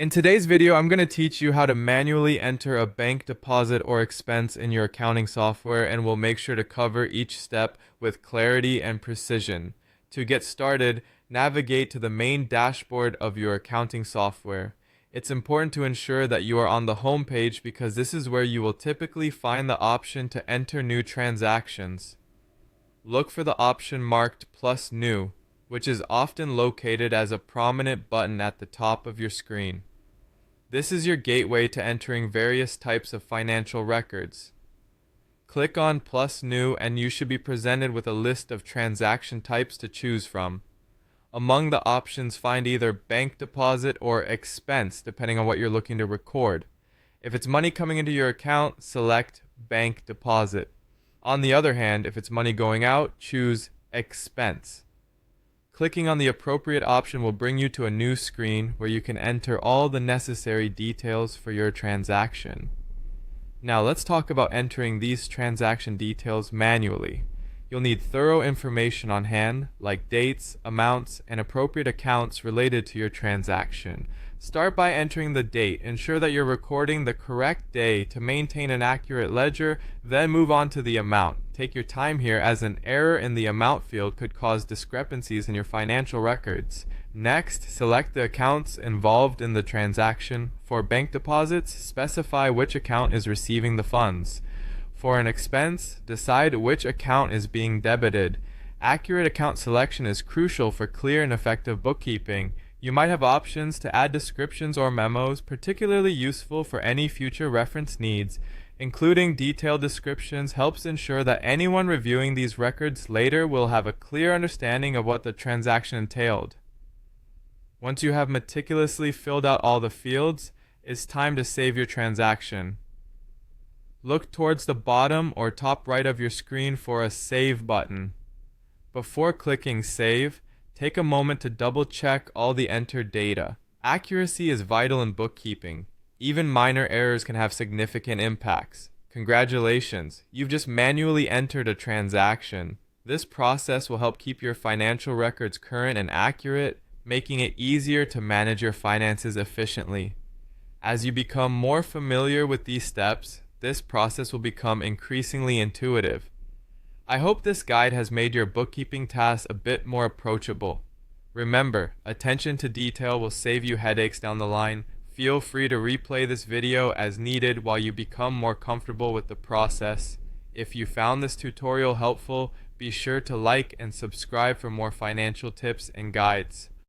In today's video, I'm going to teach you how to manually enter a bank deposit or expense in your accounting software, and we'll make sure to cover each step with clarity and precision. To get started, navigate to the main dashboard of your accounting software. It's important to ensure that you are on the home page because this is where you will typically find the option to enter new transactions. Look for the option marked Plus New, which is often located as a prominent button at the top of your screen. This is your gateway to entering various types of financial records. Click on Plus New and you should be presented with a list of transaction types to choose from. Among the options, find either bank deposit or expense, depending on what you're looking to record. If it's money coming into your account, select bank deposit. On the other hand, if it's money going out, choose expense. Clicking on the appropriate option will bring you to a new screen where you can enter all the necessary details for your transaction. Now let's talk about entering these transaction details manually. You'll need thorough information on hand, like dates, amounts, and appropriate accounts related to your transaction. Start by entering the date. Ensure that you're recording the correct day to maintain an accurate ledger, then move on to the amount. Take your time here, as an error in the amount field could cause discrepancies in your financial records. Next, select the accounts involved in the transaction. For bank deposits, specify which account is receiving the funds. For an expense, decide which account is being debited. Accurate account selection is crucial for clear and effective bookkeeping. You might have options to add descriptions or memos, particularly useful for any future reference needs. Including detailed descriptions helps ensure that anyone reviewing these records later will have a clear understanding of what the transaction entailed. Once you have meticulously filled out all the fields, it's time to save your transaction. Look towards the bottom or top right of your screen for a Save button. Before clicking Save, take a moment to double-check all the entered data. Accuracy is vital in bookkeeping. Even minor errors can have significant impacts. Congratulations, you've just manually entered a transaction. This process will help keep your financial records current and accurate, making it easier to manage your finances efficiently. As you become more familiar with these steps, this process will become increasingly intuitive. I hope this guide has made your bookkeeping tasks a bit more approachable. Remember, attention to detail will save you headaches down the line. Feel free to replay this video as needed while you become more comfortable with the process. If you found this tutorial helpful, be sure to like and subscribe for more financial tips and guides.